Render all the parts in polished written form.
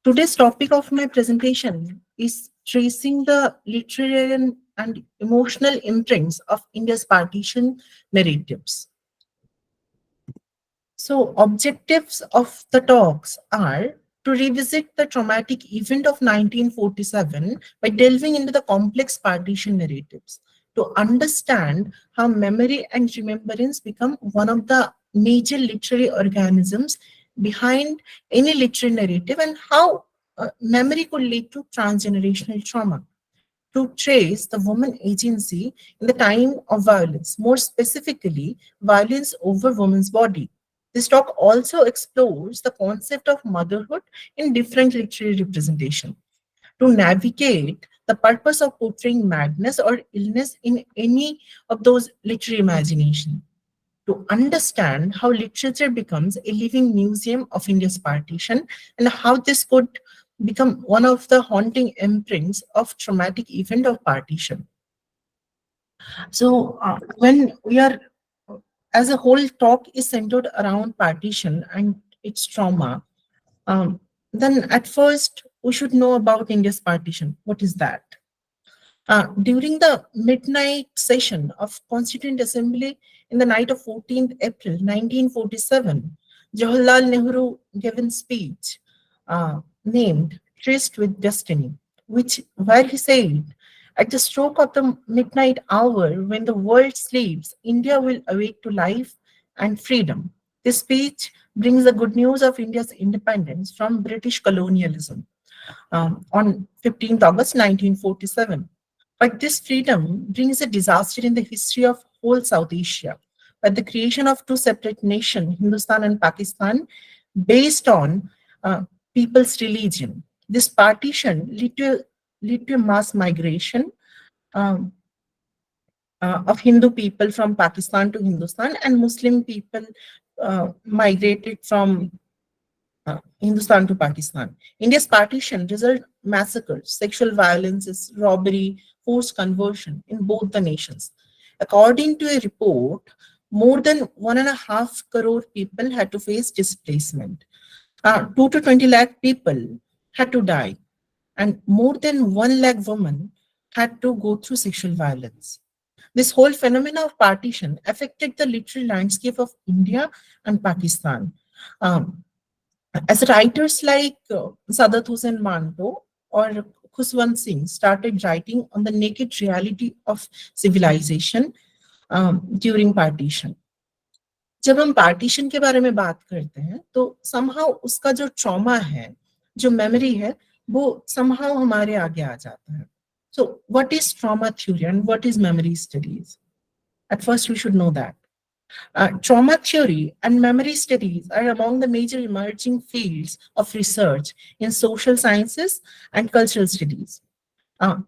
Today's topic of my presentation is tracing the literary and emotional imprints of India's partition narratives. So, objectives of the talks are to revisit the traumatic event of 1947 by delving into the complex partition narratives, to understand how memory and remembrance become one of the major literary organisms behind any literary narrative, and how memory could lead to transgenerational trauma, to trace the woman agency in the time of violence, more specifically, violence over women's body. This talk also explores the concept of motherhood in different literary representation, to navigate the purpose of portraying madness or illness in any of those literary imagination, to understand how literature becomes a living museum of India's partition, and how this could become one of the haunting imprints of traumatic event of partition. So when we are, as a whole talk is centered around partition and its trauma, um, then at first we should know about India's partition. What is that? During the midnight session of Constituent Assembly in the night of 14th April 1947, Jawaharlal Nehru gave a speech named Tryst with Destiny, where he said, at the stroke of the midnight hour, when the world sleeps, India will awake to life and freedom. This speech brings the good news of India's independence from British colonialism on 15th August 1947. But this freedom brings a disaster in the history of whole South Asia, by the creation of two separate nations, Hindustan and Pakistan, based on people's religion. This partition led to a mass migration um, of Hindu people from Pakistan to Hindustan, and Muslim people migrated from Hindustan to Pakistan. India's partition resulted massacres, sexual violences, robbery, forced conversion in both the nations. According to a report, more than 1.5 crore people had to face displacement. 2 to 20 lakh people had to die, and more than 1 lakh women had to go through sexual violence. This whole phenomena of partition affected the literary landscape of India and Pakistan. Um, as writers like Sadat Hussain Manto or Khuswant Singh started writing on the naked reality of civilization during partition. जब हम partition के बारे में बात करते हैं तो somehow उसका जो ट्रॉमा है, जो मेमोरी है, वो somehow हमारे आगे आ जाता है. So what is trauma theory and what is memory studies? At first we should know that. Trauma theory and memory studies are among the major emerging fields of research in social sciences and cultural studies.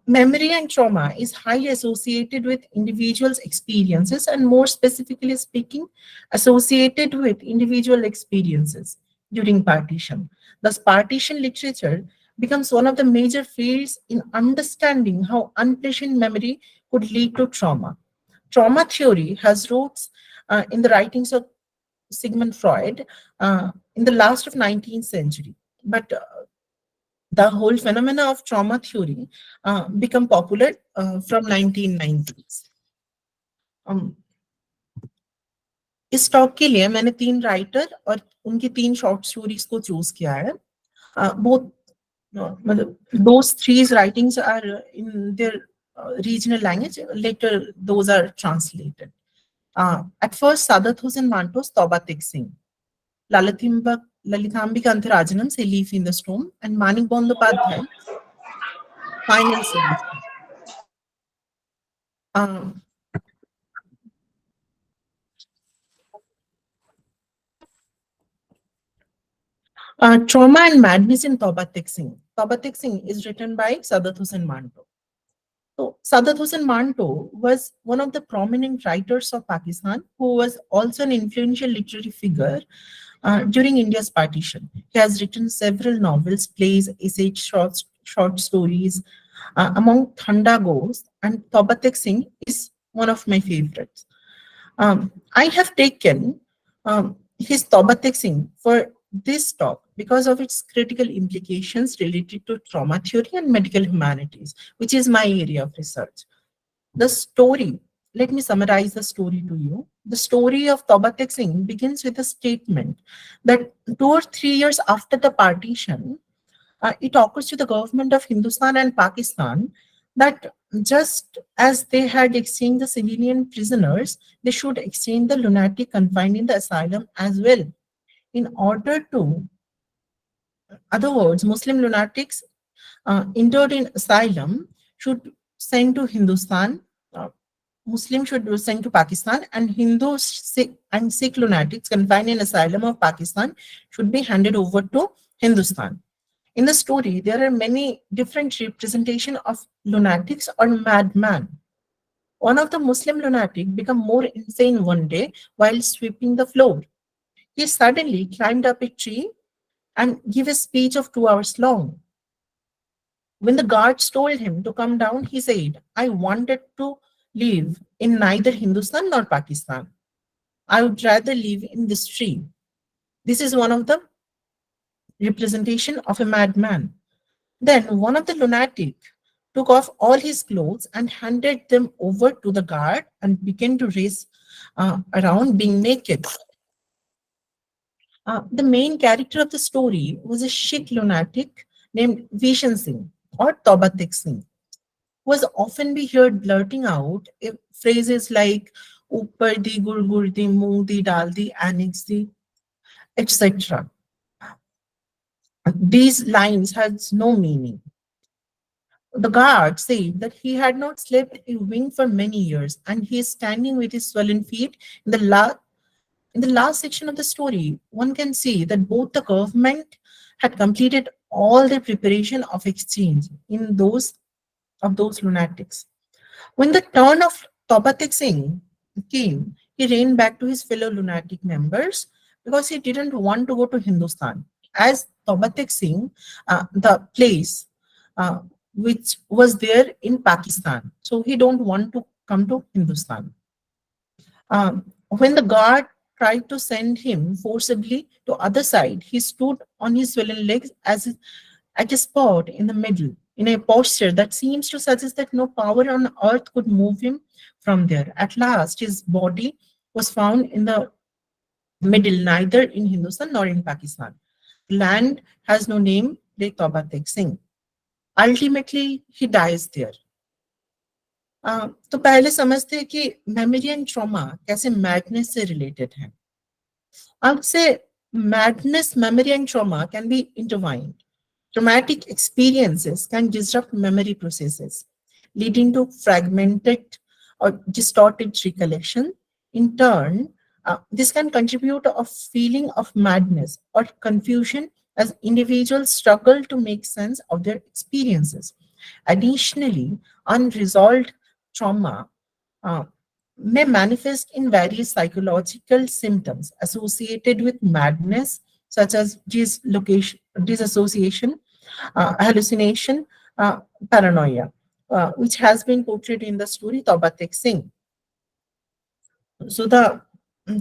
Memory and trauma is highly associated with individuals' experiences, and more specifically speaking, associated with individual experiences during partition. Thus, partition literature becomes one of the major fields in understanding how unpleasant memory could lead to trauma. Trauma theory has roots in the writings of Sigmund Freud in the last of 19th century. But the whole phenomena of trauma theory become popular from 1990s. इस talk के लिए मैंने 3 writer और उनकी 3 short stories को choose किया है. Both मतलब those 3 writings are in their regional language. Later, those are translated. At first, Sadat Hussain Manto's Tauba Tek Singh, Lalitambika Antharajanam's A Leaf in the Storm, and Manik Bandyopadhyay, Final Solution. Trauma and Madness in Tauba Tek Singh. Tauba Tek Singh is written by Sadat Hussain Manto. So, Sadat Hussain Manto was one of the prominent writers of Pakistan who was also an influential literary figure during India's partition. He has written several novels, plays, essays, short stories. Among Thanda Ghost and Tauba Tek Singh is one of my favorites. I have taken his Tauba Tek Singh for this talk because of its critical implications related to trauma theory and medical humanities, which is my area of research. The story, let me summarize the story to you. The story of Taubat Singh begins with a statement that 2 or 3 years after the partition, it occurs to the government of Hindustan and Pakistan that just as they had exchanged the civilian prisoners, they should exchange the lunatic confined in the asylum as well. In order to, other words, Muslim lunatics interred in asylum should send to Hindustan, uh, Muslims should be sent to Pakistan, and Hindu and Sikh lunatics confined in asylum of Pakistan should be handed over to Hindustan. In the story, there are many different representations of lunatics or madman. One of the Muslim lunatic became more insane one day while sweeping the floor. He suddenly climbed up a tree and gave a speech of 2 hours long. When the guards told him to come down, he said, I wanted to live in neither Hindustan nor Pakistan. I would rather live in this tree. This is one of the representation of a madman. Then one of the lunatic took off all his clothes and handed them over to the guard and began to race around being naked. The main character of the story was a Sikh lunatic named Vishan Singh or Taubat Singh, was often be heard blurting out phrases like "upar di, gur di, moong di, dal di, annex di," etc. These lines had no meaning. The guard said that he had not slept a wink for many years, and he is standing with his swollen feet. In the last section of the story, one can see that both the government had completed all the preparation of exchange in those lunatics. When the turn of Taubat Singh came, he ran back to his fellow lunatic members because he didn't want to go to Hindustan. As Taubat Singh, the place uh, which was there in Pakistan, so he don't want to come to Hindustan. When the guard tried to send him forcibly to other side, he stood on his swollen legs at a spot in the middle, in a posture that seems to suggest that no power on earth could move him from there. At last, his body was found in the middle, neither in Hindustan nor in Pakistan. Land has no name, de Taubat Singh. Ultimately, he dies there. तो पहले समझते हैं कि memory and trauma कैसे madness से related है. I would say madness, memory, and trauma can be intertwined. Traumatic experiences can disrupt memory processes, leading to fragmented or distorted recollection. In turn, this can contribute to a feeling of madness or confusion as individuals struggle to make sense of their experiences. Additionally, unresolved trauma uh, may manifest in various psychological symptoms associated with madness, such as disassociation, hallucination, paranoia, which has been portrayed in the story Taubat Singh. So the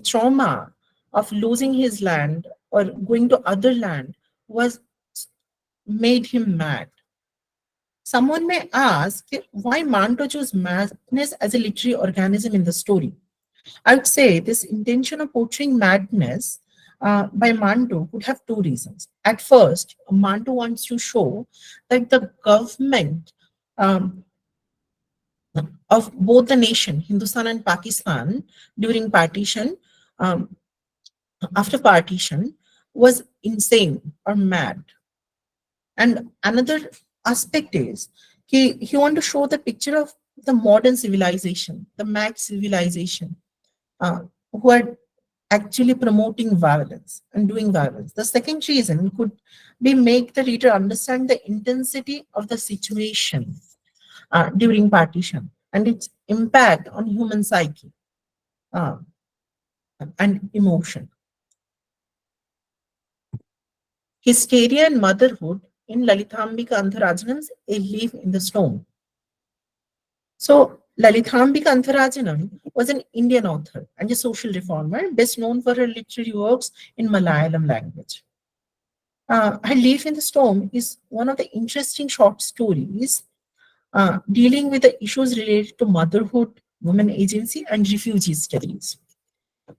trauma of losing his land or going to other land was made him mad. Someone may ask why Manto chose madness as a literary organism in the story. I would say this intention of portraying madness by Manto could have two reasons. At first, Manto wants to show that the government um, of both the nation, Hindustan and Pakistan, during partition, um, after partition, was insane or mad. And another aspect is he want to show the picture of the modern civilization, the mad civilization, who are actually promoting violence and doing violence. The second reason could be make the reader understand the intensity of the situation during partition and its impact on human psyche uh, and emotion. Hysteria and motherhood in Lalithambika Antharajanam's A Leaf in the Stone. So, Lalithambika Antharajanam was an Indian author and a social reformer, best known for her literary works in Malayalam language. Her Leaf in the Storm is one of the interesting short stories dealing with the issues related to motherhood, women agency, and refugee studies.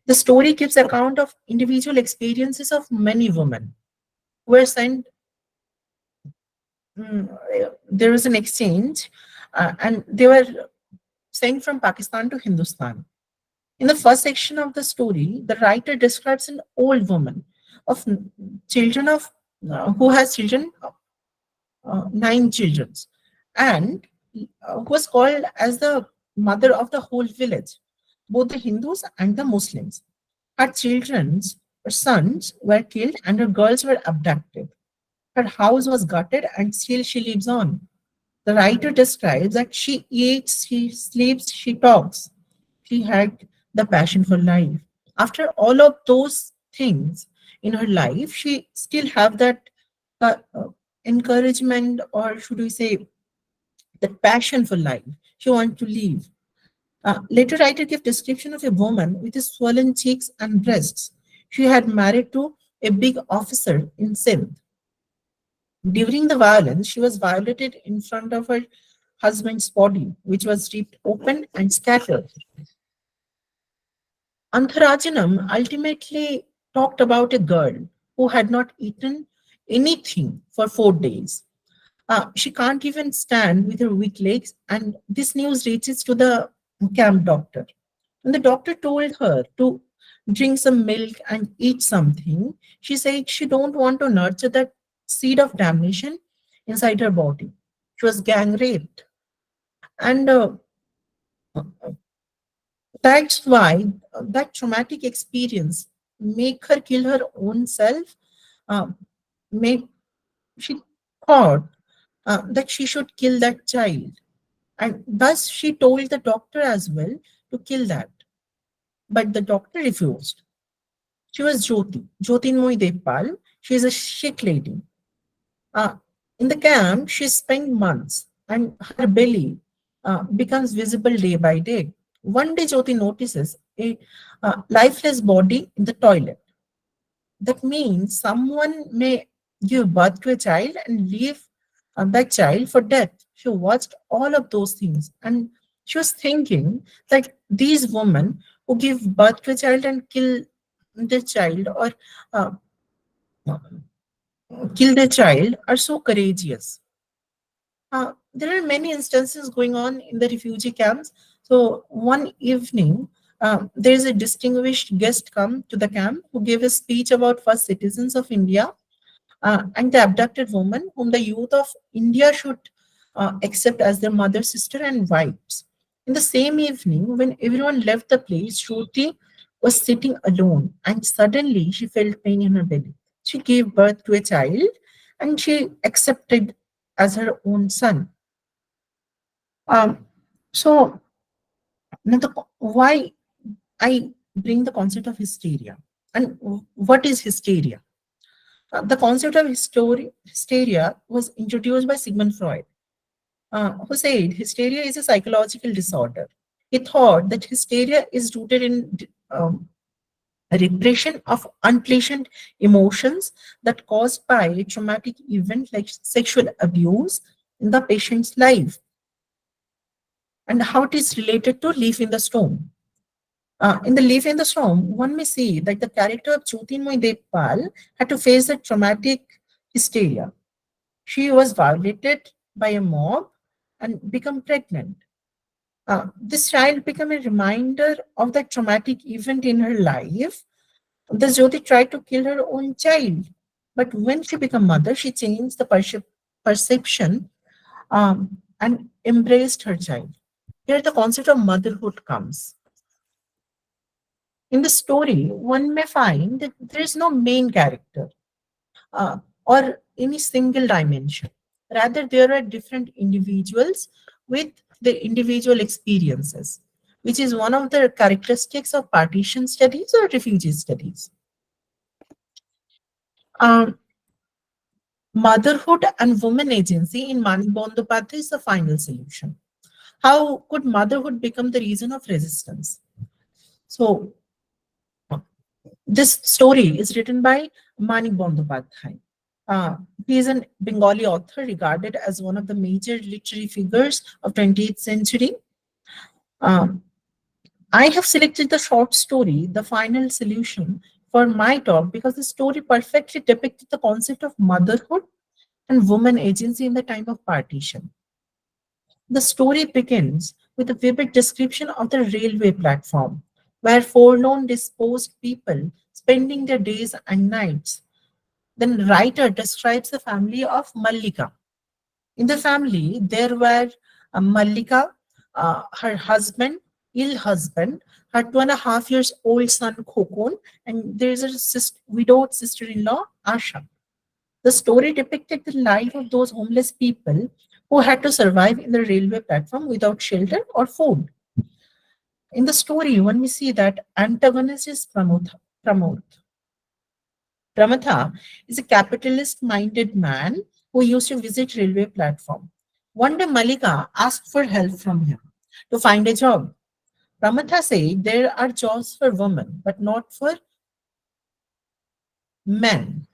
The story gives account of individual experiences of many women who were sent. There was an exchange, and they were sent from Pakistan to Hindustan. In the first section of the story, the writer describes an old woman of children of who has children, nine children, and who was called as the mother of the whole village, both the Hindus and the Muslims. Her children's her sons were killed and her girls were abducted. Her house was gutted and still she lives on. The writer describes that she eats, she sleeps, she talks. She had the passion for life. After all of those things in her life, she still have that uh, uh, encouragement, or should we say, that passion for life. She wants to live. Later writer gave description of a woman with swollen cheeks and breasts. She had married to a big officer in Sindh. During the violence, she was violated in front of her husband's body, which was ripped open and scattered. Antharajanam ultimately talked about a girl who had not eaten anything for 4 days. She can't even stand with her weak legs, and this news reaches to the camp doctor. When the doctor told her to drink some milk and eat something, she said she don't want to nurture that seed of damnation inside her body. She was gang raped. And that's why that traumatic experience make her kill her own self. Um, make She thought that she should kill that child, and thus she told the doctor as well to kill that. But the doctor refused. She was Jyotirmoy Devpal. She is a Sikh lady. Uh, in the camp, she spent months, and her belly becomes visible day by day. One day, Jyoti notices a lifeless body in the toilet. That means someone may give birth to a child and leave that child for death. She watched all of those things, and she was thinking that these women who give birth to a child and the child or uh, kill the child are so courageous. There are many instances going on in the refugee camps. So one evening, there is a distinguished guest come to the camp who gave a speech about first citizens of India and the abducted woman whom the youth of India should accept as their mother, sister, and wives. In the same evening, when everyone left the place, Shruti was sitting alone, and suddenly she felt pain in her belly. She gave birth to a child and she accepted as her own son. Um, so, now why I bring the concept of hysteria, and what is hysteria? The concept of hysteria was introduced by Sigmund Freud, who said hysteria is a psychological disorder. He thought that hysteria is rooted in a repression of unpleasant emotions that caused by a traumatic event like sexual abuse in the patient's life, and how it is related to Leaf in the Storm. In the Leaf in the Storm, one may see that the character of Jyotirmoy Devpal had to face a traumatic hysteria. She was violated by a mob and become pregnant. This child became a reminder of that traumatic event in her life. The Jyoti tried to kill her own child, but when she became mother, she changed the perception and embraced her child. Here, the concept of motherhood comes. In the story, one may find that there is no main character uh, or any single dimension. Rather, there are different individuals with their individual experiences, which is one of the characteristics of partition studies or refugee studies. Um, Motherhood and women agency in Manik Bandyopadhyay is the final solution. How could motherhood become the reason of resistance? So, this story is written by Manik Bandyopadhyay. Uh, he is a Bengali author regarded as one of the major literary figures of 20th century. Um, I have selected the short story, The Final Solution, for my talk because the story perfectly depicted the concept of motherhood and woman agency in the time of partition. The story begins with a vivid description of the railway platform, where forlorn, disposed people spending their days and nights. Then writer describes the family of Mallika. In the family, there were Mallika, her husband, ill husband, her 2.5 years old son Khokon, and there is a widowed sister-in-law Asha. The story depicted the life of those homeless people who had to survive in the railway platform without shelter or food. In the story, when we see that antagonist is Pramod. Pramatha is a capitalist-minded man who used to visit railway platform. One day, Malika asked for help from him to find a job. Pramatha said there are jobs for women, but not for men.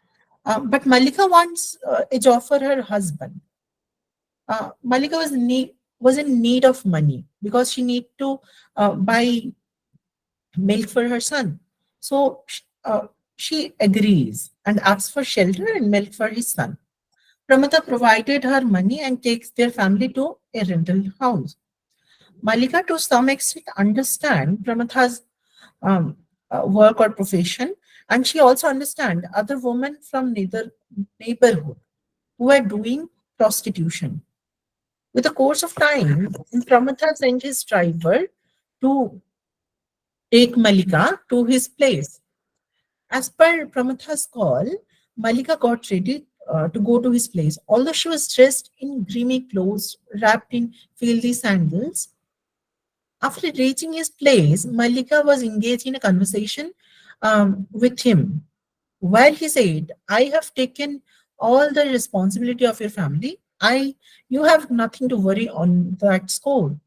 But Malika wants a job for her husband. Malika was in need of money because she need to buy milk for her son. So she agrees and asks for shelter and milk for his son. Pramata provided her money and takes their family to a rental house. Malika, to some extent, understand Pramatha's um, work or profession, and she also understand other women from neither neighborhood who are doing prostitution. With the course of time, Pramatha sent his driver to take Malika to his place. As per Pramatha's call, Malika got ready to go to his place. Although she was dressed in grimy clothes, wrapped in filthy sandals, after reaching his place, Malika was engaged in a conversation with him, where he said, "I have taken all the responsibility of your family. You have nothing to worry on that score."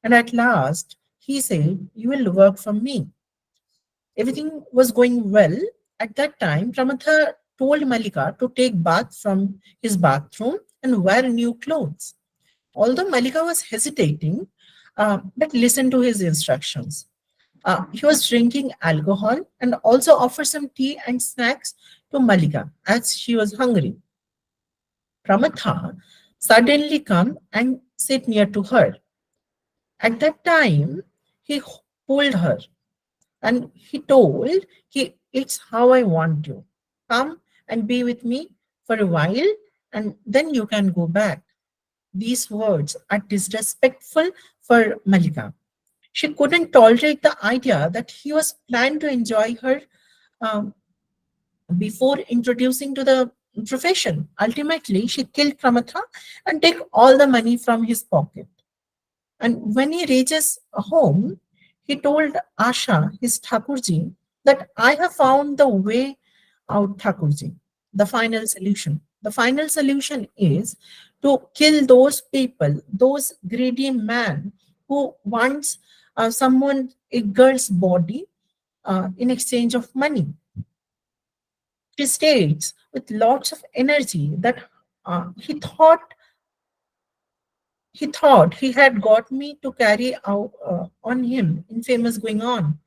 And at last, he said, "You will work for me." Everything was going well. At that time, Pramatha told Malika to take bath from his bathroom and wear new clothes. Although Malika was hesitating, but listened to his instructions. He was drinking alcohol and also offered some tea and snacks to Malika as she was hungry. Pramatha suddenly come and sit near to her. At that time, he pulled her and he told, "It's how I want you. Come and be with me for a while and then you can go back." These words are disrespectful for Malika. She couldn't tolerate the idea that he was planned to enjoy her um, before introducing to the profession. Ultimately, she killed Pramatha and take all the money from his pocket. And when he reaches home, he told Asha, his Thakurji, that "I have found the way out, Thakurji, the final solution. The final solution is to kill those people, those greedy men who wants someone, a girl's body in exchange of money." She states with lots of energy that uh, he thought he thought he had got me to carry out on him infamous going on.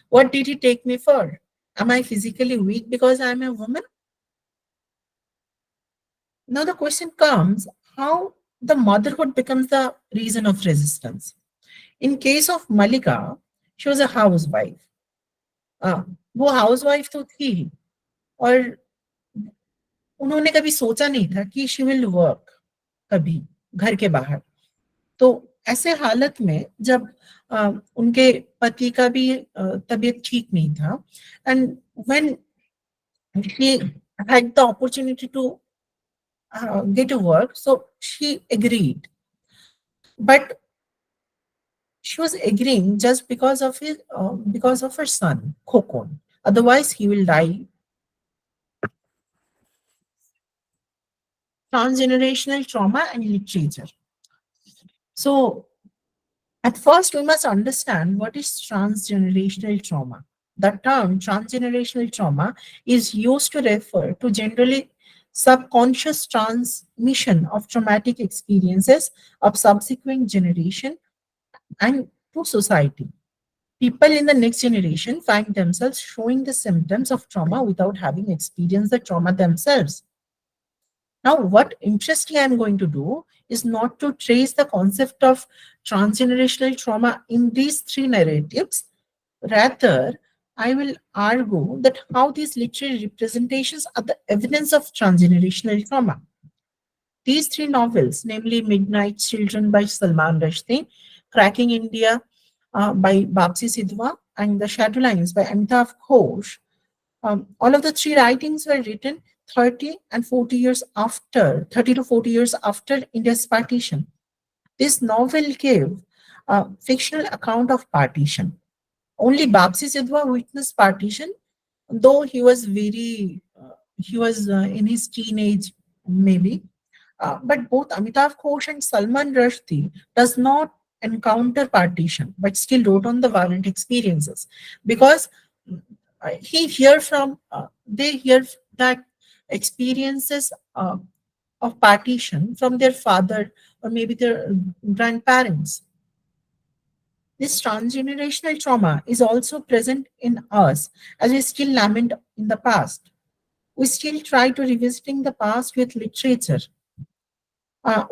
What did he take me for? Am I physically weak because I am a woman? Now the question comes how the motherhood becomes the reason of resistance. In case of Malika, she was a housewife. वो housewife तो थी और उन्होंने कभी सोचा नहीं था कि शी विल वर्क कभी घर के बाहर. तो ऐसे हालत में जब उनके पति का भी तबीयत ठीक नहीं था and when she had the opportunity to get to work, so she agreed, but she was agreeing just because of her son Khokon. Otherwise he will die. Transgenerational trauma and literature. So at first, we must understand what is transgenerational trauma. The term transgenerational trauma is used to refer to generally subconscious transmission of traumatic experiences of subsequent generation and to society. People in the next generation find themselves showing the symptoms of trauma without having experienced the trauma themselves. Now, what interesting I'm going to do is not to trace the concept of transgenerational trauma in these three narratives. Rather, I will argue that how these literary representations are the evidence of transgenerational trauma. These three novels, namely Midnight Children by Salman Rushdie, Cracking India by Babsi Sidhwa, and The Shadowlines by Amitav Ghosh, all of the three writings were written 30 to 40 years after India's partition. This novel gave a fictional account of partition. Only Babsi Sidhwa witnessed partition, though he was in his teenage, maybe. But both Amitav Ghosh and Salman Rushdie does not encounter partition, but still wrote on the violent experiences because they hear that experiences of partition from their father or maybe their grandparents. This transgenerational trauma is also present in us as we still lament in the past. We still try to revisiting the past with literature.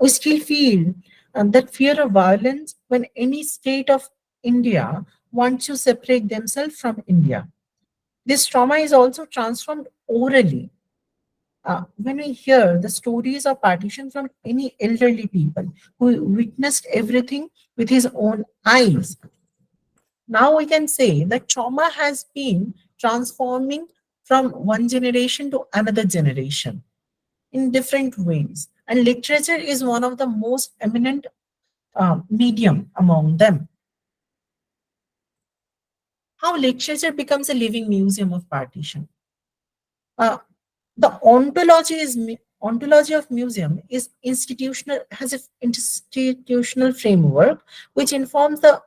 We still feel that fear of violence when any state of India wants to separate themselves from India. This trauma is also transformed orally. When we hear the stories of partition from any elderly people who witnessed everything with his own eyes, now we can say that trauma has been transforming from one generation to another generation in different ways. And literature is one of the most eminent medium among them. How literature becomes a living museum of partition. Uh, the ontology of museum is institutional, has an institutional framework which informs the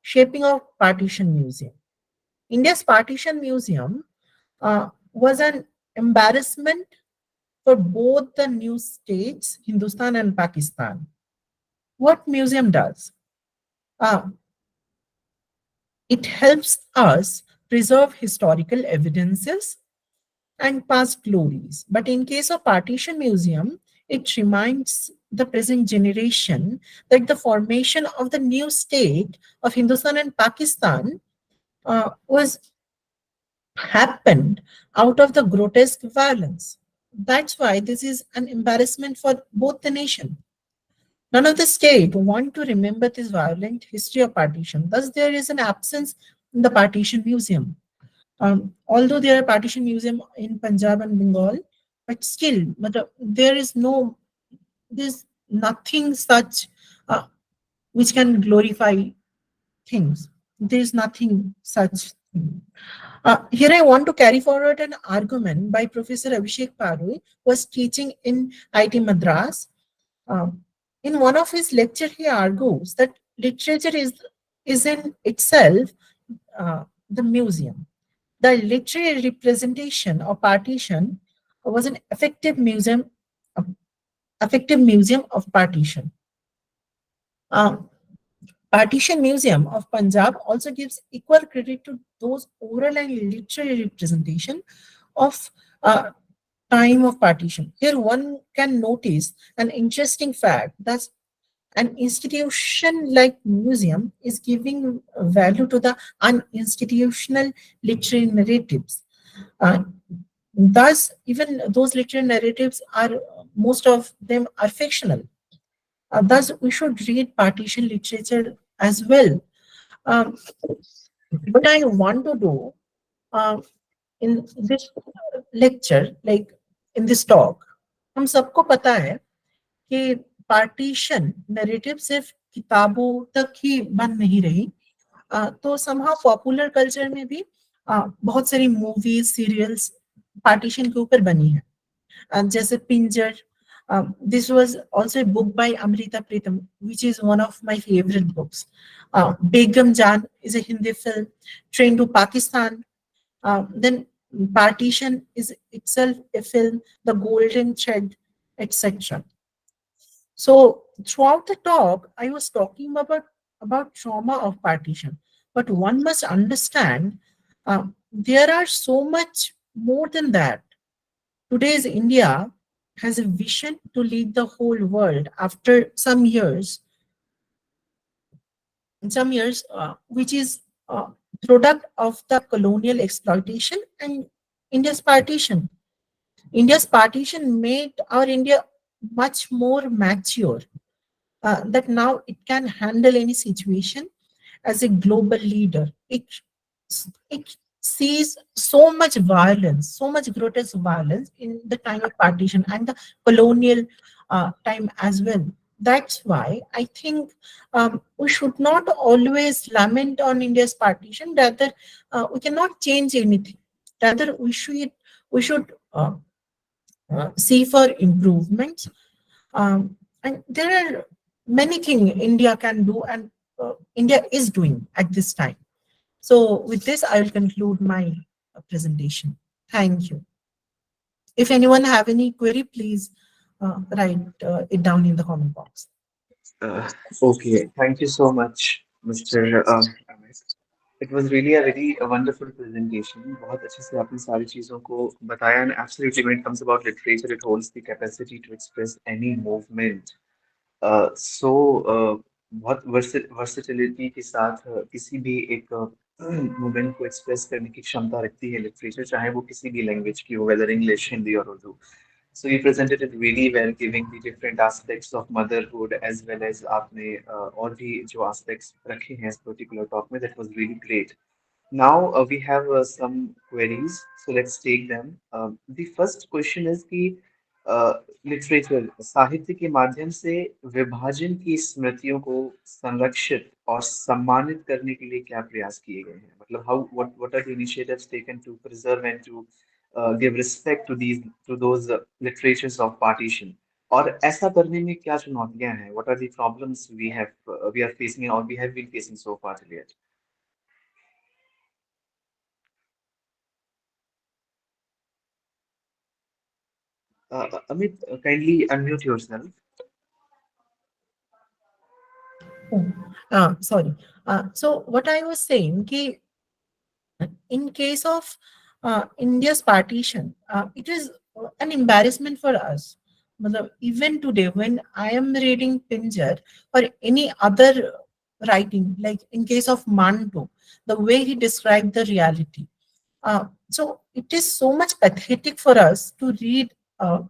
shaping of partition museum. India's partition museum was an embarrassment for both the new states, Hindustan and Pakistan. What museum does? Uh, it helps us preserve historical evidences and past glories. But in case of Partition Museum, it reminds the present generation that the formation of the new state of Hindustan and Pakistan was happened out of the grotesque violence. That's why this is an embarrassment for both the nation. None of the state want to remember this violent history of partition. Thus, there is an absence in the Partition Museum. Although there are partition museum in Punjab and Bengal, but still, there's nothing such uh, which can glorify things. There's nothing such thing. Here I want to carry forward an argument by Professor Abhishek Parul, who was teaching in IT Madras. In one of his lectures, he argues that literature is in itself the museum. The literary representation of partition was an effective museum of partition. Uh, Partition Museum of Punjab also gives equal credit to those oral and literary representation of time of partition. Here one can notice an interesting fact that an institution like museum is giving value to the uninstitutional literary narratives. Uh, Thus, even those literary narratives are, most of them are fictional. Thus, we should read partition literature as well. Um, what I want to do uh, in this lecture, like in this talk, हम सबको पता है कि partition narrative सिर्फ किताबों तक ही बंद नहीं रही, तो समहाउ पॉपुलर कल्चर में भी बहुत सारी मूवीज सीरियल्स पार्टीशन के ऊपर बनी है, जैसे पिंजर. This was also a book by Amrita Pritam, which is one of my favorite books. Begum Jaan is a Hindi film. Train to Pakistan. Then Partition is itself a film, The Golden Thread, etc. So throughout the talk, I was talking about trauma of partition. But one must understand there are so much more than that. Today's India has a vision to lead the whole world after some years, which is product of the colonial exploitation and India's partition. India's partition made our India much more mature, that now it can handle any situation as a global leader. It sees so much violence, so much grotesque violence in the time of partition and the colonial time as well. That's why I think we should not always lament on India's partition. Rather, we cannot change anything. Rather, we should see for improvements, and there are many things India can do, and India is doing at this time. So, with this, I will conclude my presentation. Thank you. If anyone have any query, please write it down in the comment box. Uh, okay, thank you so much, Mr. Amit. It was really a very wonderful presentation. बहुत अच्छे से आपने सारी चीज़ों को बताया, and absolutely when it comes about literature, it holds the capacity to express any movement. सो बहुत versatility के साथ किसी भी एक मूवमेंट को एक्सप्रेस करने की क्षमता रखती है लिटरेचर, चाहे वो किसी भी लैंग्वेज की हो, वेदर इंग्लिश, हिंदी और Urdu. So you presented it really well, giving the different aspects of motherhood as well as आपने और भी जो aspects रखे हैं इस particular talk में, that was really great. Now we have some queries, so let's take them. The first question is कि literature साहित्य के माध्यम से विभाजन की स्मृतियों को संरक्षित और सम्मानित करने के लिए क्या प्रयास किए गए हैं? मतलब how what are the initiatives taken to preserve and to give respect to these to those literatures of partition? और ऐसा करने में क्या चुनौतियां हैं? What are the problems we are facing or we have been facing so far till yet? Amit, kindly unmute yourself. Oh, sorry. So what I was saying, ki, in case of India's partition, it is an embarrassment for us. Matlab, even today, when I am reading Pinjar or any other writing, like in case of Manto, the way he described the reality. So it is so much pathetic for us to read.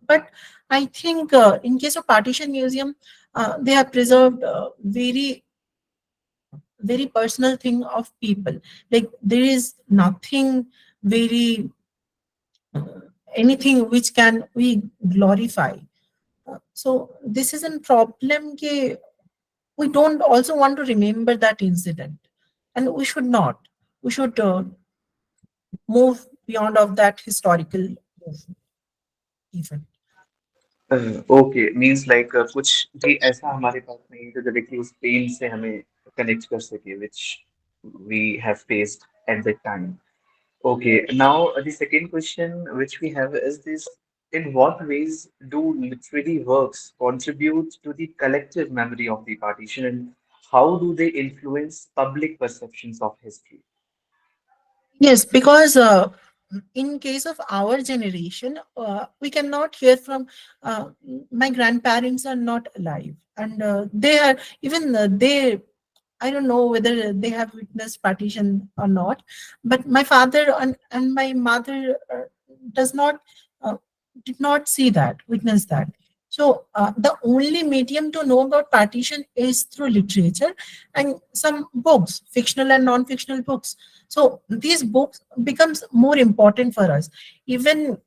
But I think in case of Partition Museum, they have preserved very personal thing of people. Like there is nothing very anything which can we glorify. So this is a problem. Ke we don't also want to remember that incident, and we should not. We should move beyond of that historical event. Okay means like कुछ भी ऐसा हमारे पास नहीं है जो directly उस pen से हमें कनेक्ट कर सके which we have faced at that time. Okay, now the second question which we have is this: in what ways do literary works contribute to the collective memory of the partition, and how do they influence public perceptions of history? Yes, because in case of our generation, we cannot hear from my grandparents are not alive, and they are even they. I don't know whether they have witnessed partition or not, but my father and my mother does not uh, did not see that, witness that. So the only medium to know about partition is through literature and some books, fictional and non-fictional books. So these books becomes more important for us. Even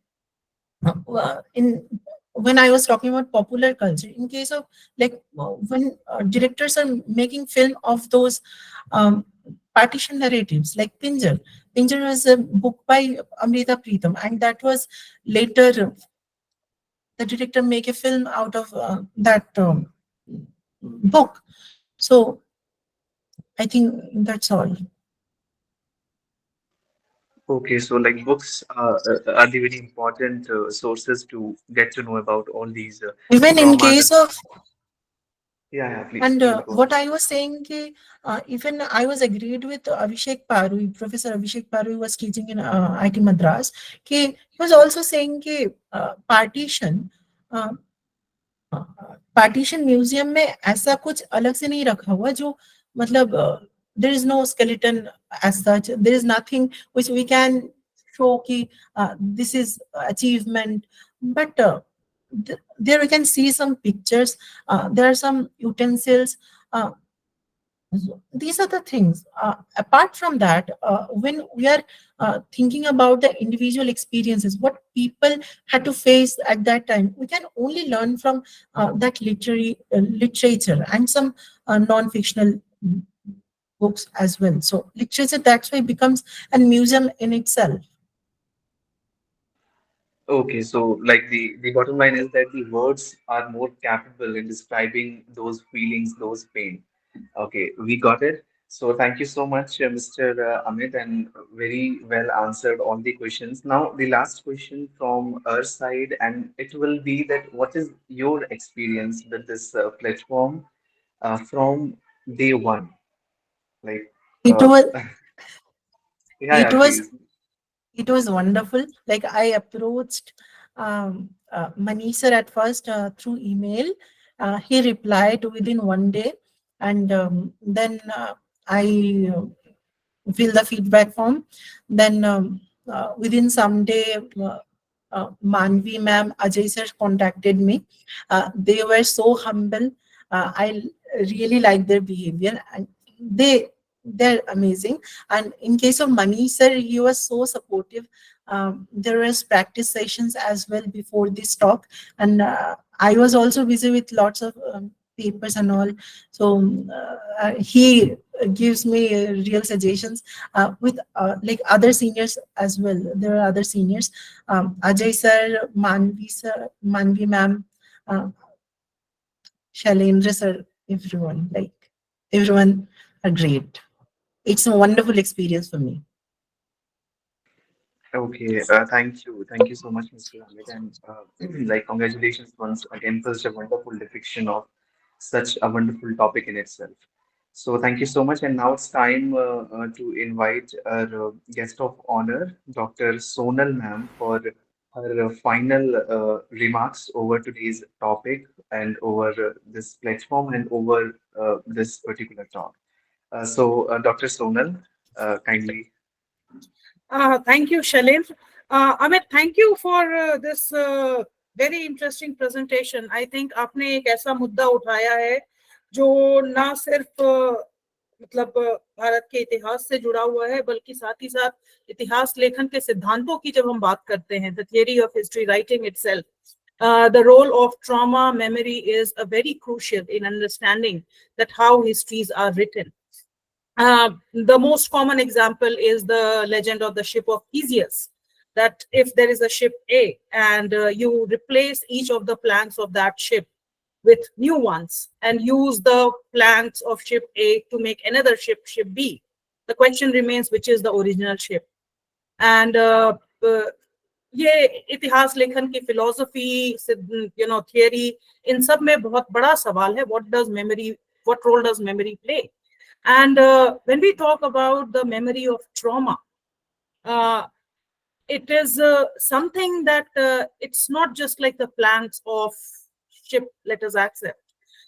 in when I was talking about popular culture, in case of like when directors are making film of those um, partition narratives, like Pinjar. Pinjar was a book by Amrita Preetham, and that was later the director make a film out of that book. So I think that's all. Okay, so like books are the very important sources to get to know about all these Even in traumas case and of, yeah, yeah, please, and please go what ahead. I was saying, even I was agreed with Abhishek Parui, Professor Abhishek Parui was teaching in IT Madras. He was also saying partition, uh, partition museum में ऐसा कुछ अलग से नहीं रखा हुआ जो मतलब there is no skeleton as such there is nothing which we can show कि this is achievement but there we can see some pictures, there are some utensils, so these are the things. Apart from that, when we are thinking about the individual experiences, what people had to face at that time, we can only learn from that literary literature and some non-fictional books as well. So literature, that's why it becomes a museum in itself. Okay, so like the bottom line is that the words are more capable in describing those feelings, those pain. Okay, we got it. So thank you so much, Mr. Amit, and very well answered all the questions. Now, the last question from our side, and it will be that what is your experience with this platform from day one? Like, It uh, was yeah, it yeah, was please. it was wonderful. Like I approached Manish sir at first through email. He replied within one day, and then I fill the feedback form. Then within some day, Manvi ma'am, Ajay sir contacted me. They were so humble. I really like their behavior, and they're amazing. And in case of Mani sir, he was so supportive. There was practice sessions as well before this talk, and I was also busy with lots of papers and all. So he gives me real suggestions with like other seniors as well. There are other seniors, Ajay sir, Manvi ma'am, uh, Shailendra sir, everyone. Like everyone are great. It's a wonderful experience for me. Okay, thank you so much, Mr. Amit, and like congratulations once again for such a wonderful depiction of such a wonderful topic in itself. So thank you so much, and now it's time to invite our guest of honor, Dr. Sonal ma'am, for her final remarks over today's topic and over this platform and over this particular talk. Dr. Sonal, kindly. Thank you, Shalin. Amit, thank you for this very interesting presentation. I think आपने एक ऐसा मुद्दा उठाया है जो ना सिर्फ मतलब भारत के इतिहास से जुड़ा हुआ है बल्कि साथ ही साथ इतिहास लेखन के सिद्धांतों की जब हम बात करते हैं the theory of history writing itself, the role of trauma memory is a very crucial in understanding that how histories are written. The most common example is the legend of the ship of Theseus. That if there is a ship A and you replace each of the planks of that ship with new ones and use the planks of ship A to make another ship, ship B, the question remains which is the original ship. And ये इतिहास लेखन की philosophy, theory, इन सब में बहुत बड़ा सवाल है. What role does memory play? And when we talk about the memory of trauma, it is something that it's not just like the planks of ship, let us accept.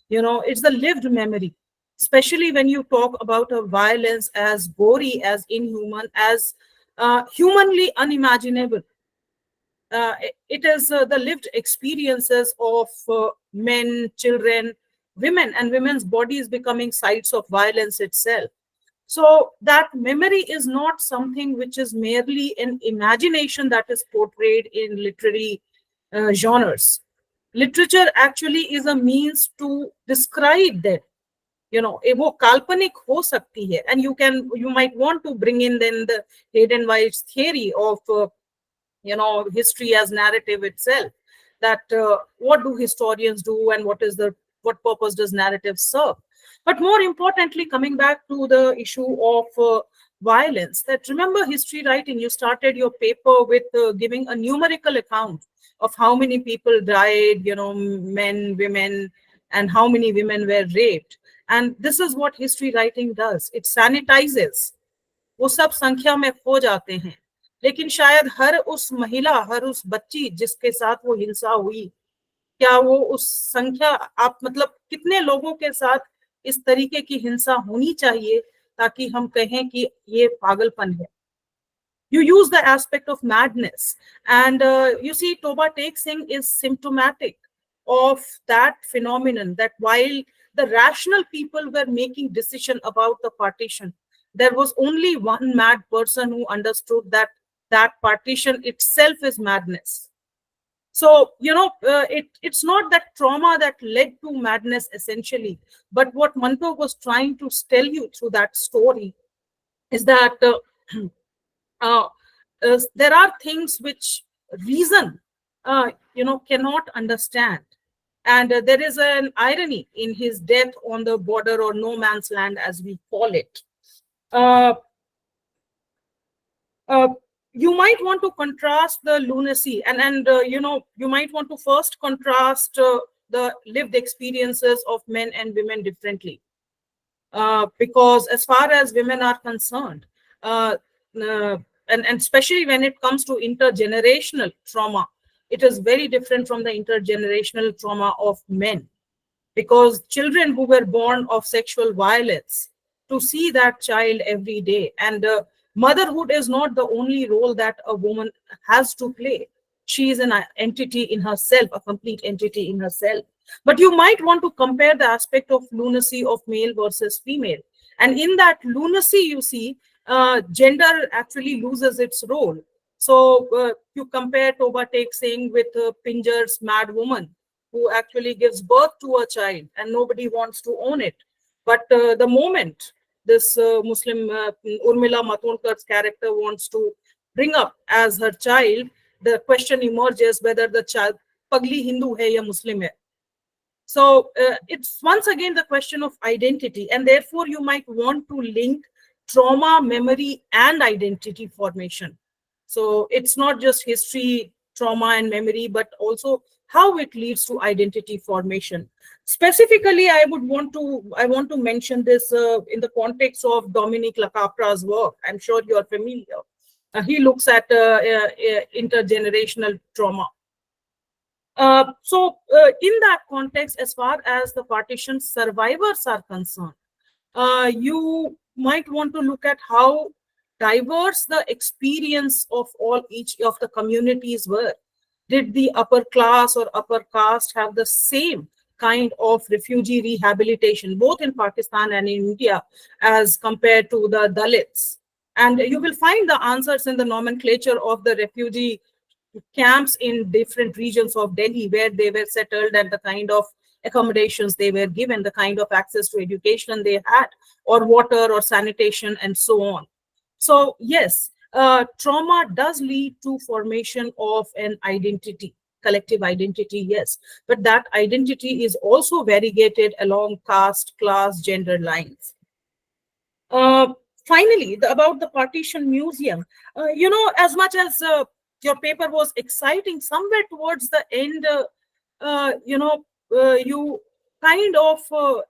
It's the lived memory, especially when you talk about a violence as gory, as inhuman, as humanly unimaginable. It is the lived experiences of men, children, women, and women's bodies becoming sites of violence itself. So that memory is not something which is merely an imagination that is portrayed in literary genres. Literature actually is a means to describe that. वो काल्पनिक हो सकती है, and you might want to bring in then the Hayden White's theory of history as narrative itself, that what do historians do and what purpose does narrative serve. But more importantly, coming back to the issue of violence. That remember history writing, you started your paper with giving a numerical account of how many people died, men, women, and how many women were raped. And this is what history writing does. It sanitizes. वो सब संख्या में खो जाते हैं, लेकिन शायद हर उस महिला, हर उस बच्ची जिसके साथ वो हिंसा हुई, क्या वो उस संख्या, आप मतलब कितने लोगों के साथ इस तरीके की हिंसा होनी चाहिए ताकि हम कहें कि ये पागलपन है. You use the aspect of madness, and you see Toba Tek Singh is symptomatic of that phenomenon, that while the rational people were making decision about the partition, there was only one mad person who understood that that partition itself is madness. So, it's not that trauma that led to madness essentially, but what Manto was trying to tell you through that story is that uh, there are things which reason, cannot understand. And there is an irony in his death on the border or no man's land, as we call it. Uh, uh, you might want to contrast the lunacy, and you might want to first contrast the lived experiences of men and women differently, because as far as women are concerned, uh, and especially when it comes to intergenerational trauma, it is very different from the intergenerational trauma of men, because children who were born of sexual violence, to see that child every day, and motherhood is not the only role that a woman has to play. She is an entity in herself, a complete entity in herself. But you might want to compare the aspect of lunacy of male versus female, and in that lunacy, you see, gender actually loses its role. So you compare Toba Tek Singh with Pinjar's mad woman, who actually gives birth to a child and nobody wants to own it. But the moment this Muslim Urmila Matondkar's character wants to bring up as her child, the question emerges whether the child pagli Hindu hai ya Muslim hai. So it's once again the question of identity, and therefore you might want to link trauma, memory, and identity formation. So it's not just history, trauma, and memory, but also how it leads to identity formation. Specifically, I want to mention this in the context of Dominique Lacapra's work. I'm sure you are familiar. He looks at intergenerational trauma. So in that context, as far as the partition survivors are concerned, you might want to look at how diverse the experience of each of the communities were. Did the upper class or upper caste have the same kind of refugee rehabilitation, both in Pakistan and in India, as compared to the Dalits? And you will find the answers in the nomenclature of the refugee camps in different regions of Delhi where they were settled, and the kind of accommodations they were given, the kind of access to education they had, or water or sanitation, and so on. So yes, trauma does lead to formation of an identity, collective identity, yes, but that identity is also variegated along caste, class, gender lines. Finally, about the Partition Museum, as much as your paper was exciting, somewhere towards the end, you kind of,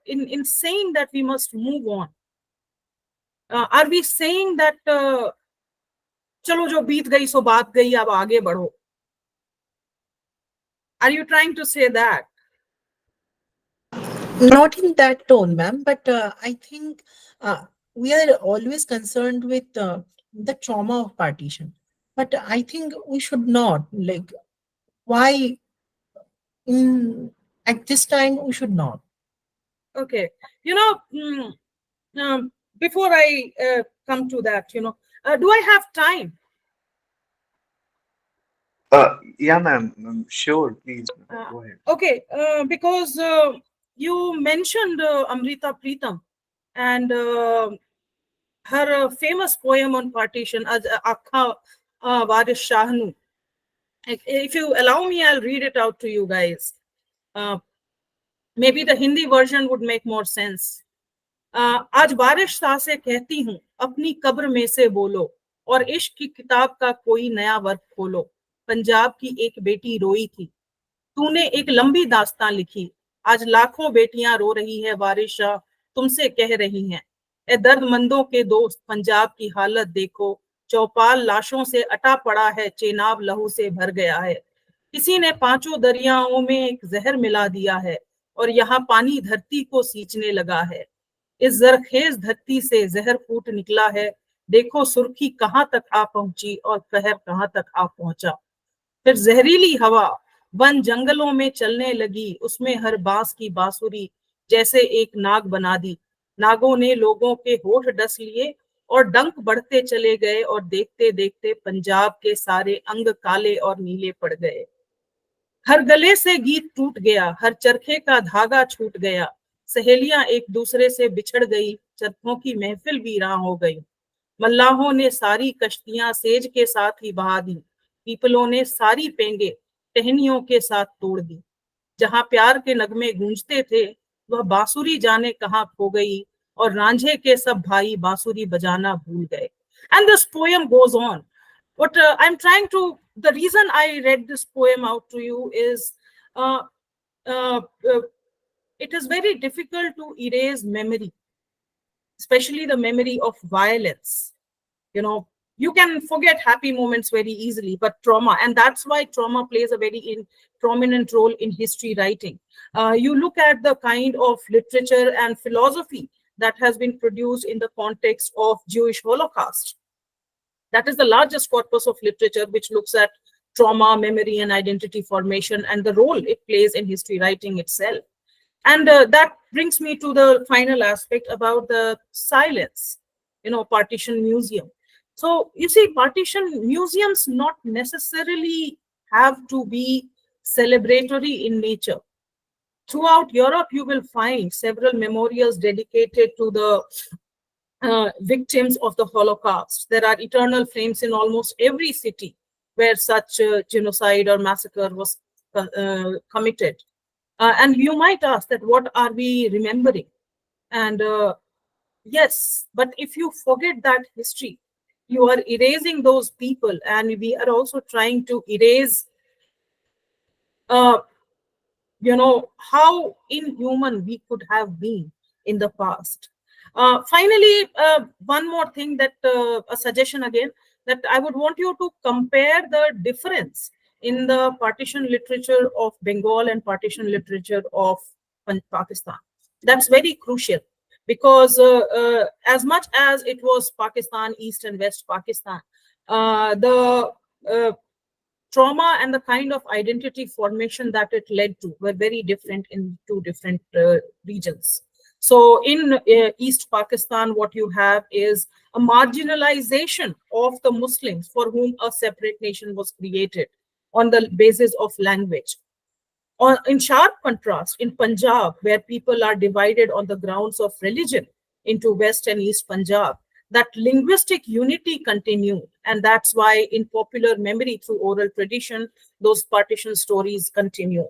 in saying that we must move on, are we saying that चलो जो बीत गई सो बात गई, अब आगे बढ़ो? Are you trying to say that? Not in that tone, ma'am, but I think we are always concerned with the trauma of partition. But I think we should not, like, why at this time we should not. Okay. Before I come to that, do I have time? Yeah, ma'am. Sure, please. Go ahead. Okay, because you mentioned Amrita Pritam and her famous poem on partition, Akha Varis Shahnu. If you allow me, I'll read it out to you guys. Maybe the Hindi version would make more sense. आज बारिश सा से कहती हूँ अपनी कब्र में से बोलो, और इश्क की किताब का कोई नया वर्ग खोलो। पंजाब की एक बेटी रोई थी, तूने एक लंबी दास्तां लिखी। आज लाखों बेटियां रो रही है, बारिशा तुमसे कह रही हैं, ए दर्दमंदों के दोस्त पंजाब की हालत देखो। चौपाल लाशों से अटा पड़ा है, चेनाब लहू से भर गया है। किसी ने पांचों दरियाओं में एक जहर मिला दिया है, और यहाँ पानी धरती को सींचने लगा है। इस जरखेज धरती से जहर फूट निकला है, देखो सुर्खी कहाँ तक आ पहुंची और कहर कहाँ तक आ पहुंचा। फिर जहरीली हवा वन जंगलों में चलने लगी, उसमें हर बांस की बांसुरी जैसे एक नाग बना दी। नागों ने लोगों के होठ डस लिए और डंक बढ़ते चले गए, और देखते देखते पंजाब के सारे अंग काले और नीले पड़ गए। हर गले से गीत टूट गया, हर चरखे का धागा छूट गया। सहेलियां एक दूसरे से बिछड़ गई, चरखों की महफिल वीरान हो गई। मल्लाहों ने सारी कश्तियां सेज के साथ ही बहा दी, पीपलों ने सारी पेंगे टहनियों के साथ तोड़ दी। जहां प्यार के नगमे गूंजते थे, वह बांसुरी जाने कहाँ खो गई, और रांझे के सब भाई बांसुरी बजाना भूल गए। And this poem goes on. What I'm trying to, the reason I read this poem out to you is, uh, uh, uh, it is very difficult to erase memory, especially the memory of violence. You know, you can forget happy moments very easily, but trauma, and that's why trauma plays a very prominent role in history writing. You look at the kind of literature and philosophy that has been produced in the context of Jewish Holocaust. That is the largest corpus of literature which looks at trauma, memory, and identity formation, and the role it plays in history writing itself. And that brings me to the final aspect about the silence, Partition Museum. So you see, Partition museums not necessarily have to be celebratory in nature. Throughout Europe, you will find several memorials dedicated to the victims of the Holocaust. There are eternal frames in almost every city where such genocide or massacre was committed. And you might ask that what are we remembering? And yes, but if you forget that history, you are erasing those people, and we are also trying to erase how inhuman we could have been in the past. Finally, one more thing, that a suggestion again, that I would want you to compare the difference in the partition literature of Bengal and partition literature of Pakistan. That's very crucial, because as much as it was Pakistan, East and West Pakistan, the trauma and the kind of identity formation that it led to were very different in two different regions. So in East Pakistan, what you have is a marginalization of the Muslims for whom a separate nation was created on the basis of language. In sharp contrast, in Punjab, where people are divided on the grounds of religion into West and East Punjab, that linguistic unity continued. And that's why in popular memory through oral tradition, those partition stories continue.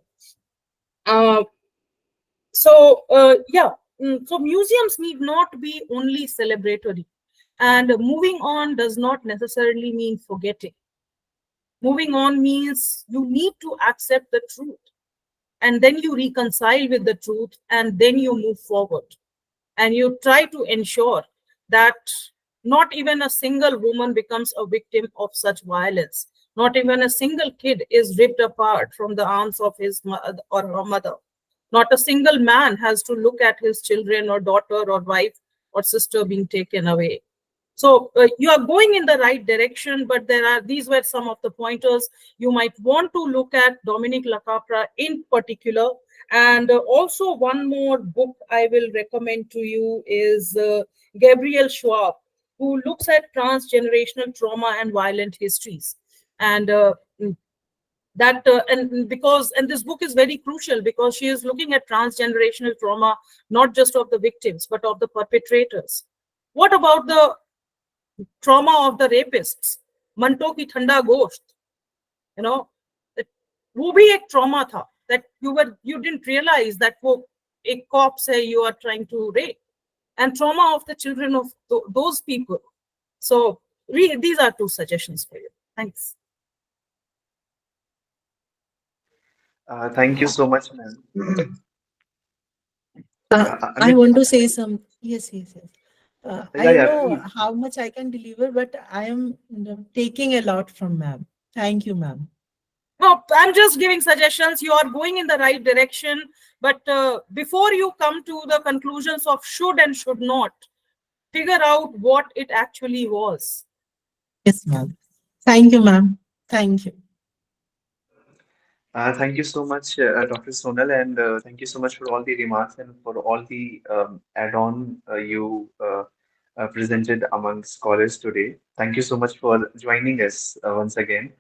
So museums need not be only celebratory. And moving on does not necessarily mean forgetting. Moving on means you need to accept the truth, and then you reconcile with the truth, and then you move forward. And you try to ensure that not even a single woman becomes a victim of such violence. Not even a single kid is ripped apart from the arms of his mother or her mother. Not a single man has to look at his children or daughter or wife or sister being taken away. So you are going in the right direction, but these were some of the pointers. You might want to look at Dominic Lacapra in particular. And also one more book I will recommend to you is Gabriel Schwab, who looks at transgenerational trauma and violent histories. And and this book is very crucial, because she is looking at transgenerational trauma, not just of the victims, but of the perpetrators. What about the trauma of the rapists? Manto ki thanda gosht, वो भी एक trauma था, that you didn't realize that वो एक corpse है you are trying to rape. and trauma of the children of those people. So these are two suggestions for you. Thanks. Thank you so much, ma'am. I Amit, want to say some. Yes, yes, yes. yeah, I yeah, know please. how much I can deliver, but I am taking a lot from ma'am. Thank you, ma'am. No, I'm just giving suggestions. You are going in the right direction. But before you come to the conclusions of should and should not, figure out what it actually was. Yes, ma'am. Thank you, ma'am. Thank you. Thank you so much, Dr. Sonal, and thank you so much for all the remarks and for all the add-on you presented among scholars today. Thank you so much for joining us once again.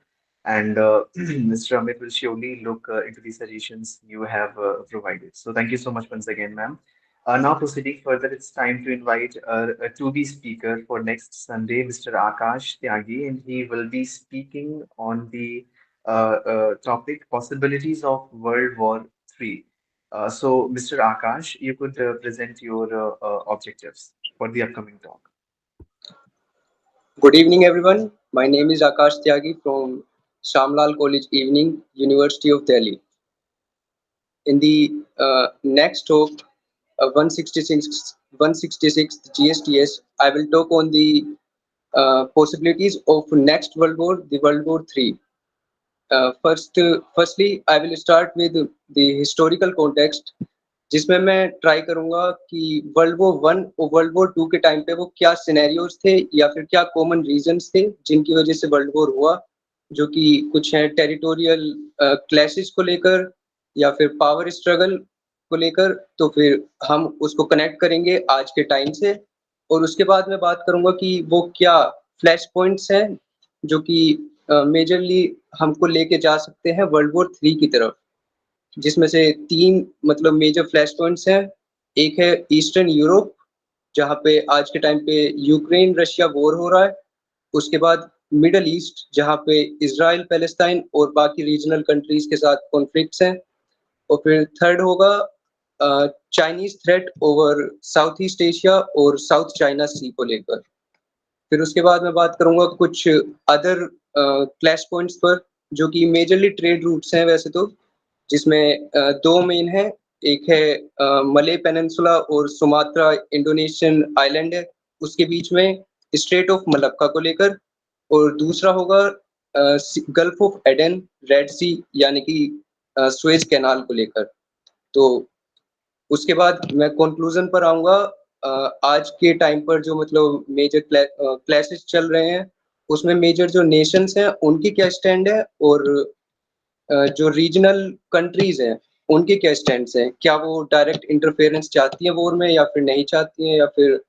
And Mr. Amit will surely look into the suggestions you have provided. So thank you so much once again, ma'am. Now proceeding further, it's time to invite a to-be speaker for next Sunday, Mr. Akash Tyagi, and he will be speaking on the topic possibilities of World War III. So, Mr. Akash, you could present your objectives for the upcoming talk. Good evening, everyone. My name is Akash Tyagi from Shyam Lal College Evening, University of Delhi. In the next talk, 166 GSTS, I will talk on the possibilities of next World War, the World War III. Firstly, I will start with the historical context, जिसमें मैं try करूंगा कि world war one और world war to के time पे वो क्या scenarios थे या फिर क्या कॉमन रीजंस थे जिनकी वजह से वर्ल्ड वॉर हुआ, जो कि कुछ हैं टेरिटोरियल क्लैशेस को लेकर या फिर पावर स्ट्रगल को लेकर। तो फिर हम उसको कनेक्ट करेंगे आज के टाइम से, और उसके बाद मैं बात करूंगा कि वो क्या फ्लैश पॉइंट्स हैं जो कि मेजरली हमको लेके जा सकते हैं वर्ल्ड वॉर थ्री की तरफ, जिसमें से तीन मतलब मेजर फ्लैश पॉइंट्स हैं। एक है ईस्टर्न यूरोप, जहाँ पे आज के टाइम पे यूक्रेन रशिया वॉर हो रहा है। उसके बाद मिडल ईस्ट, जहाँ पे इसराइल पैलेस्टाइन और बाकी रीजनल कंट्रीज के साथ कॉन्फ्लिक्ट्स हैं। और फिर थर्ड होगा Chinese threat over south east Asia और साउथ चाइना सी को लेकर। फिर उसके बाद मैं बात करूंगा कुछ अदर क्लैश पॉइंट्स पर, जो कि मेजरली ट्रेड रूट्स हैं वैसे तो, जिसमें दो मेन हैं। एक है मले पेनिनसुला और सुमात्रा इंडोनेशियन आइलैंड है, उसके बीच में स्ट्रेट ऑफ मलक्का को लेकर। और दूसरा होगा गल्फ ऑफ एडन, रेड सी यानी कि सुएज कैनाल को लेकर। तो उसके बाद मैं कंक्लूजन पर आऊंगा। आज के टाइम पर जो मतलब मेजर क्लैशेस चल रहे हैं, उसमें मेजर जो नेशंस हैं उनकी क्या स्टैंड है, और जो रीजनल कंट्रीज हैं उनके क्या स्टैंड्स हैं। क्या वो डायरेक्ट इंटरफेरेंस चाहती हैं वॉर में या फिर नहीं चाहती हैं, या फिर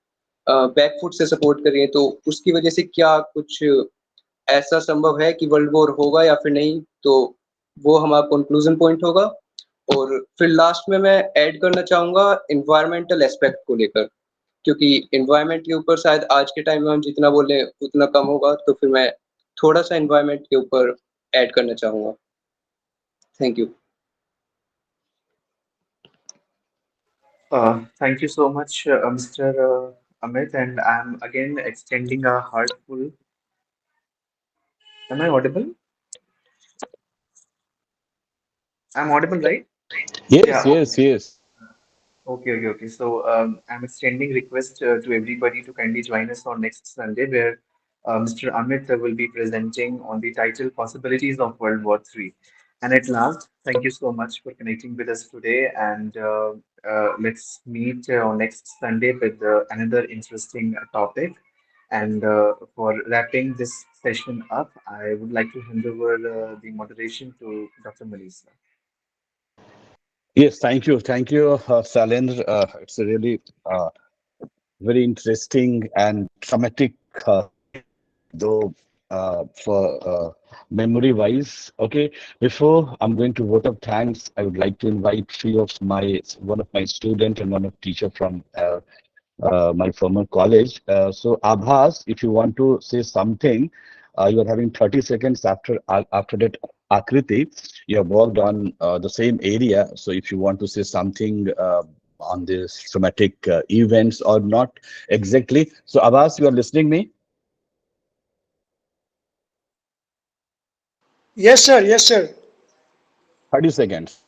बैकफुट से सपोर्ट कर रही हैं। तो उसकी वजह से क्या कुछ ऐसा संभव है कि वर्ल्ड वॉर होगा या फिर नहीं, तो वो हमारा कंक्लूजन पॉइंट होगा। और फिर लास्ट में मैं ऐड करना चाहूँगा इन्वायरमेंटल एस्पेक्ट को लेकर, क्योंकि इन्वायरमेंट के ऊपर शायद आज के टाइम में हम जितना बोले उतना कम होगा। तो फिर मैं थोड़ा सा इन्वायरमेंट के ऊपर ऐड करना चाहूँगा। Thank you. Thank you so much, Mr. Amit, and I'm again extending a heartful. Am I audible? I'm audible, right? Yes, Yeah. yes, yes. Okay. So I'm extending request to everybody to kindly join us on next Sunday, where Mr. Amit will be presenting on the title Possibilities of World War III. And at last, thank you so much for connecting with us today. And let's meet on next Sunday with another interesting topic. And for wrapping this session up, I would like to hand over the moderation to Dr. Melissa. Yes, thank you, Salendra. It's a really very interesting and traumatic, though for memory-wise. Okay, before I'm going to vote of thanks, I would like to invite one of my student and one of teacher from my former college. So Abhas, if you want to say something, you are having 30 seconds after that. Akriti, you have worked on the same area. So if you want to say something on these traumatic events or not exactly. So Abbas, you are listening me? Yes, sir. Yes, sir. 30 seconds.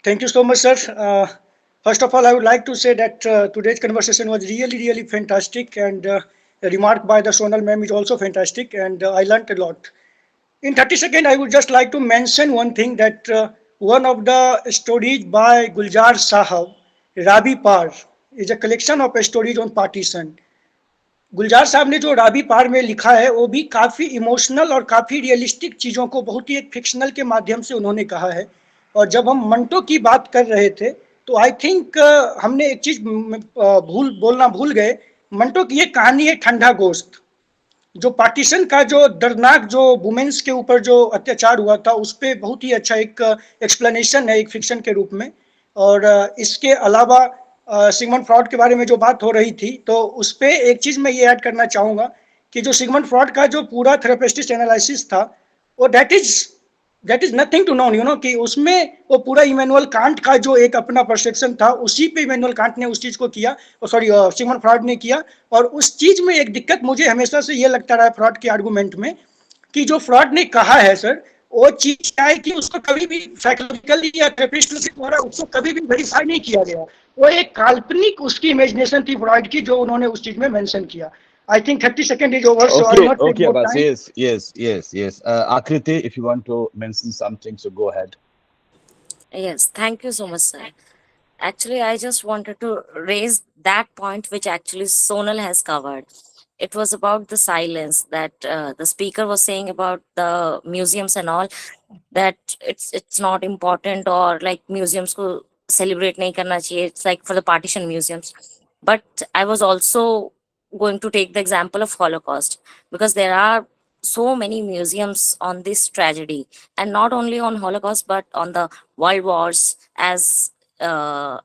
Thank you so much, sir. First of all, I would like to say that today's conversation was really, really fantastic, and the remark by the Sonal ma'am is also fantastic, and I learned a lot. In 30 seconds, I would just like to mention one thing that one of the stories by Guljar Sahab, Rabi Par, is a collection of stories on partition. गुलजार साहब ने जो राबी पार में लिखा है वो भी काफ़ी emotional और काफ़ी रियलिस्टिक चीज़ों को बहुत ही एक फिक्शनल के माध्यम से उन्होंने कहा है। और जब हम मंटो की बात कर रहे थे तो आई थिंक हमने एक चीज़ भूल गए। मंटो की एक कहानी है ठंडा गोश्त, जो पार्टीशन का जो दर्दनाक जो वुमेन्स के ऊपर जो अत्याचार हुआ था उस पर बहुत ही अच्छा एक एक्सप्लेनेशन है एक फिक्शन के रूप में। और इसके अलावा सिगमंड फ्रॉड के बारे में जो बात हो रही थी तो उस पर एक चीज़ मैं ये ऐड करना चाहूँगा कि जो सिगमंड फ्रॉड का जो पूरा थेरेपिस्टिक एनालिसिस था वो that is nothing to known, कि उसमें वो पूरा इमैनुअल कांट का जो एक अपना परसेप्शन था उसी पे इमैनुअल कांट ने उस चीज़ को किया, सॉरी सिगमंड फ्रॉड ने किया। और उस चीज़ में एक दिक्कत मुझे हमेशा से ये लगता रहा है फ्रॉड के आर्गूमेंट में कि जो फ्रॉड ने कहा है सर वो चीज क्या है कि उसको कभी भी साइकोलॉजिकली या थेरेपिस्ट के द्वारा उसको कभी भी वेरीफाई नहीं किया गया। वो एक काल्पनिक उसकी इमेजिनेशन थी फ्रॉड की जो उन्होंने उस चीज में मेंशन किया। I think 30 second is over, so I Okay, not take okay, more Abbas. Time. Yes. Akriti, if you want to mention something, so go ahead. Yes, thank you so much, sir. Actually, I just wanted to raise that point which actually Sonal has covered. It was about the silence that the speaker was saying about the museums and all, that it's not important, or like museums ko celebrate nahi karna chahiye. It's like for the partition museums. But I was also going to take the example of Holocaust, because there are so many museums on this tragedy, and not only on Holocaust but on the world wars, as uh,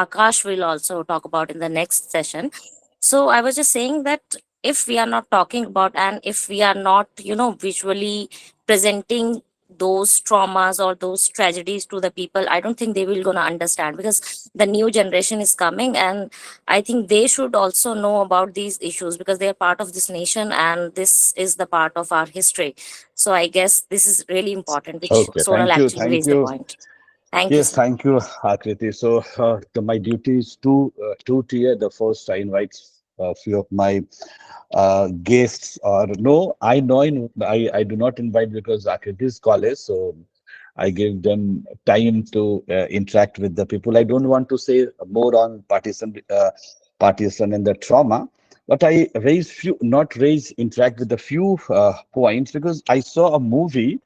Akash will also talk about in the next session. So I was just saying that if we are not talking about, and if we are not, visually presenting those traumas or those tragedies to the people, I don't think they will gonna understand, because the new generation is coming, and I think they should also know about these issues, because they are part of this nation and this is the part of our history. So I guess this is really important, which Okay, Sonal thank you, actually thank raised the you. point. Thank you, Yes, sir. thank you, Akriti. So, my duty is two tier. The first, I invite a few of my guests, or no, I do not invite because Akriti's college, so I give them time to interact with the people. I don't want to say more on partition and the trauma, but I interact with a few points because I saw a movie,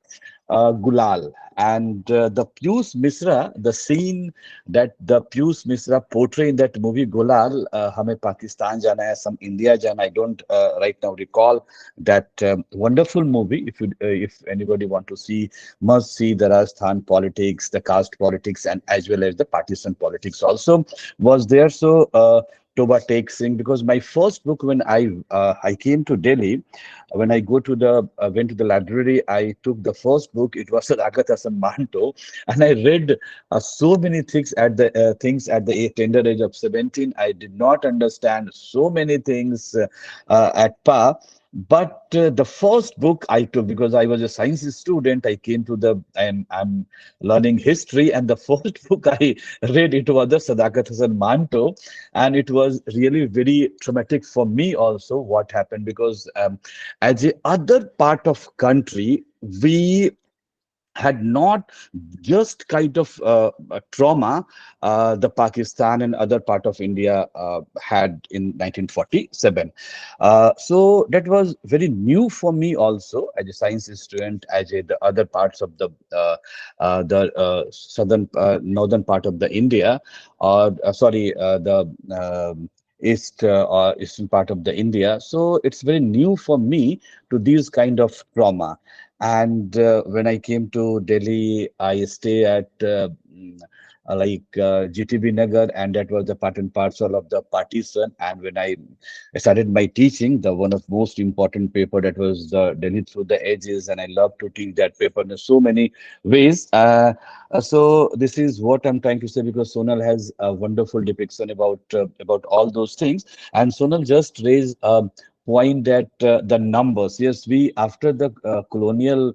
Gulal, and the Piyush Mishra, the scene that the Piyush Mishra portray in that movie Gulal, Hame Pakistan Jana Hai, some India Jana. I don't right now recall that wonderful movie. If anybody want to see, must see the Rajasthan politics, the caste politics, and as well as the partisan politics also was there. So. Toba Tek Singh, because my first book when I came to Delhi, when I went to the library, I took the first book. It was Ragat Hasan Manto, and I read so many things at the tender age of 17. I did not understand so many things at par. But the first book I took, because I was a science student, I came to I'm learning history, and the first book I read, it was the Sadakat Hasan Manto, and it was really very traumatic for me also what happened, because as a other part of country, we had not just kind of trauma the Pakistan and other part of India had in 1947. So that was very new for me also as a science student, the other parts of the southern northern part of the India, or sorry, the or eastern part of the India. So it's very new for me to these kind of trauma. And when I came to Delhi, I stay at GTB Nagar, and that was the part and parcel of the partition. And when I started my teaching, the one of most important paper that was the Delhi Through the Ages, and I love to teach that paper in so many ways. So this is what I'm trying to say, because Sonal has a wonderful depiction about all those things, and Sonal just raised a point that the numbers. Yes, we after the colonial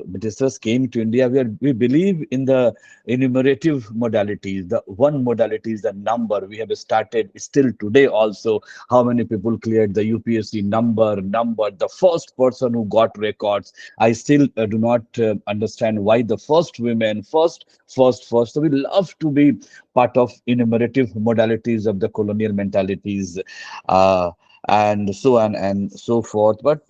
Britishers came to India, we believe in the enumerative modalities. The one modality is the number. We have started still today also. How many people cleared the UPSC number? The first person who got records. I still do not understand why the first women, first. So we love to be part of enumerative modalities of the colonial mentalities, and so on and so forth. But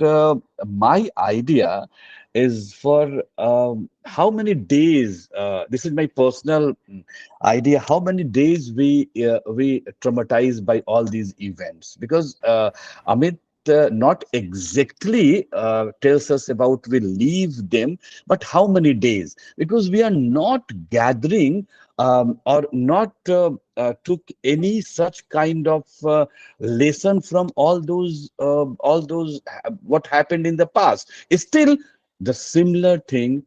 my idea is for how many days, this is my personal idea, how many days we traumatized by all these events, because Amit not exactly tells us about we leave them, but how many days, because we are not gathering or not took any such kind of lesson from all those what happened in the past. Still the similar thing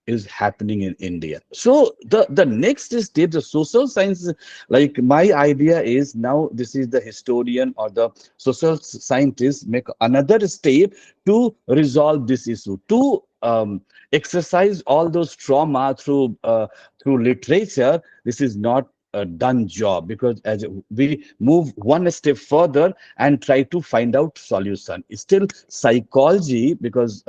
is happening in India. So the next step, the social science, like my idea is now this is the historian or the social scientist make another step to resolve this issue, to exercise all those trauma through literature. This is not a done job, because as we move one step further and try to find out solution, still psychology, because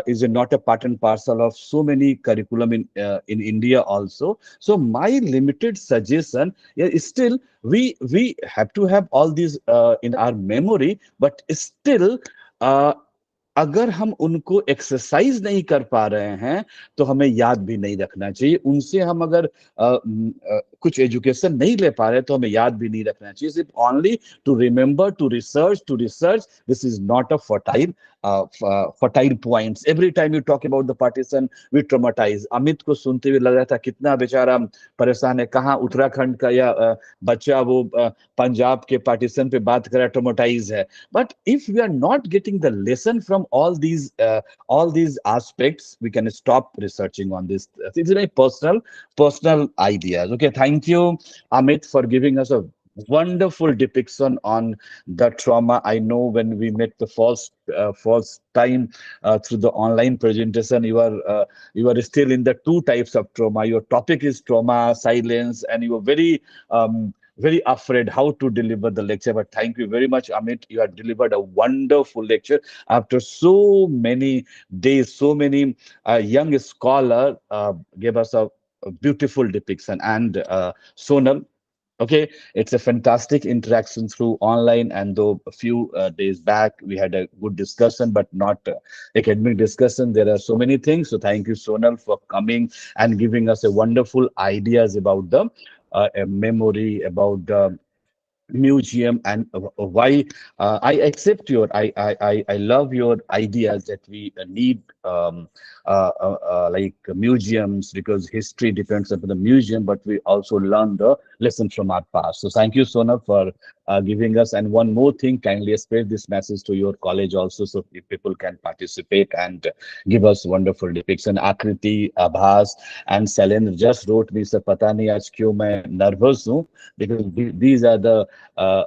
is not a part and parcel of so many curriculum in India also. So my limited suggestion, yeah, is still we have to have all these in our memory, but still अगर हम उनको exercise नहीं कर पा रहे हैं तो हमें याद भी नहीं रखना चाहिए. उनसे हम अगर कुछ एजुकेशन नहीं ले पा रहे तो हमें याद भी नहीं रखना चाहिए. सिर्फ only to remember, to research. This is not a fertile points. Every time you talk about the partition, we traumatize. Amit को सुनते हुए लग रहा था कितना बेचारा परेशान है, कहाँ उत्तराखंड का या बच्चा वो पंजाब के पार्टीशन पे बात कर रहा, ट्रोमाटाइज है. But if we are not getting the lesson from all these aspects, we can stop researching on this. These are my personal ideas. Okay, thank you, Amit, for giving us a wonderful depiction on the trauma. I know when we met the first time through the online presentation, you are still in the two types of trauma. Your topic is trauma, silence, and you are very afraid how to deliver the lecture. But thank you very much, Amit. You have delivered a wonderful lecture after so many days. So many young scholar gave us a beautiful depiction. And Sonal, okay, it's a fantastic interaction through online, and though a few days back we had a good discussion, but not academic discussion. There are so many things. So thank you, Sonal, for coming and giving us a wonderful ideas about the memory, about the museum, and why I accept I love your ideas that we need like museums, because history depends upon the museum, but we also learn the lesson from our past. So thank you, Sona, for giving us. And one more thing, kindly spread this message to your college also, so if people can participate and give us wonderful depiction. Akriti, Abhas, and Salen just wrote me, sir, pata nahi aaj kyun main nervous hu, because these are the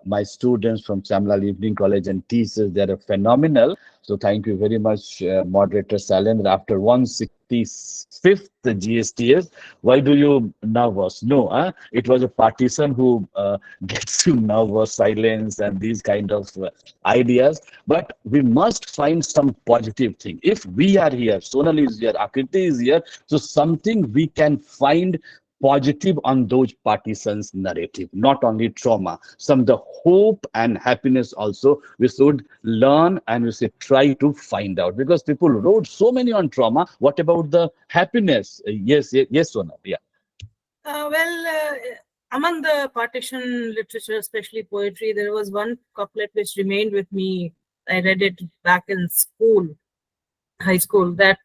my students from Shyam Lal Evening College and teachers. They are phenomenal. So thank you very much, moderator Salen. After 165th GSTS, why do you nervous? No, it was a partition who gets you nervous, silence, and these kind of ideas. But we must find some positive thing. If we are here, Sonal is here, Akriti is here, so something we can find positive on those partitions narrative, not only trauma, some the hope and happiness also we should learn, and we should try to find out, because people wrote so many on trauma. What about the happiness? Yes, Sonal. Yeah. Among the partition literature, especially poetry, there was one couplet which remained with me. I read it back in school, high school, that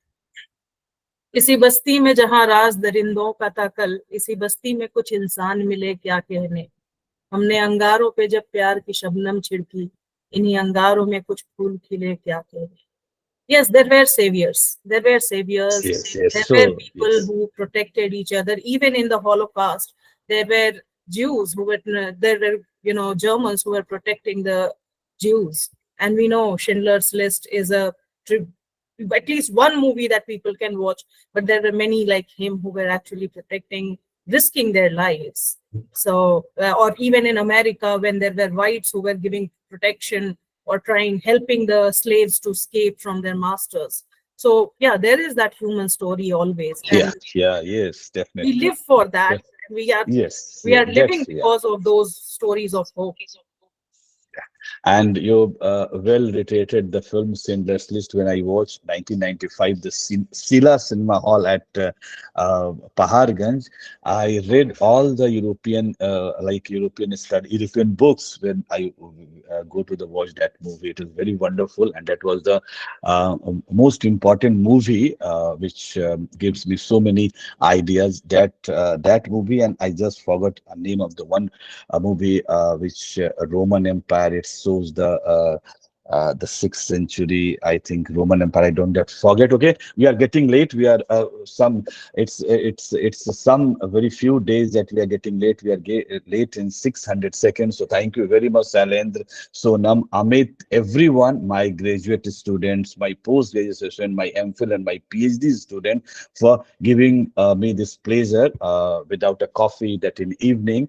इसी बस्ती में जहां राज दरिंदों का था कल, इसी बस्ती में कुछ इंसान मिले क्या कहने। हमने अंगारों पे जब प्यार की शबनम छिड़की, इन्हीं अंगारों में कुछ फूल खिले क्या कहने। Yes, there were saviors. There were saviors. Yes, yes. There So were people yes. who protected each other. Even in the Holocaust, there were Jews who were, there were, Germans who were protecting the Jews. And we know Schindler's List is at least one movie that people can watch. But there were many like him who were actually protecting, risking their lives. So, or even in America, when there were whites who were giving protection or helping the slaves to escape from their masters. So yeah, there is that human story always, Yeah, and yeah, yes, we definitely. live for that. Yes, We are yes, we yeah, are living that's yeah. because of those stories of hope. And you well reiterated the film Schindler's List. When I watched 1995, the Sila Cinema Hall at Paharganj, I read all the European books when I go to the watch that movie. It is very wonderful, and that was the most important movie which gives me so many ideas. That movie, and I just forgot the name of the one movie which Roman Empire. It shows the 6th century, I think, Roman Empire. I don't get forget. Okay, we are getting late. We are it's some very few days that we are getting late. We are late in 600 seconds. So thank you very much, Salendra, Sonam, Amit, everyone, my graduate students, my post-graduation, my MPhil and my PhD student, for giving me this pleasure without a coffee that evening.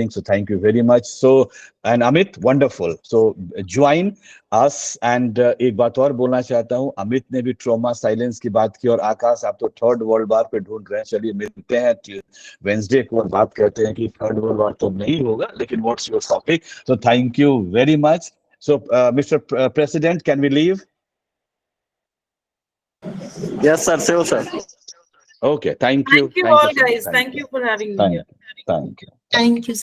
So thank you very much. So, and Amit, wonderful. So join us. And एक बात और बोलना चाहता हूँ, अमित ने भी trauma silence की बात की, और आकाश आप तो थर्ड वर्ल्ड वार पे ढूंढ रहे हैं. चलिए मिलते हैं वेंसडे को और बात करते हैं कि थर्ड वर्ल्ड वार तो नहीं होगा, लेकिन what's your topic. So thank you very much. So, Mr. President, can we leave? Yes, sir. Sure, sir. Okay, thank you. Thank you Thank all, you so much. guys. Thank you for having me Thank here. you. Thank you. Thank you.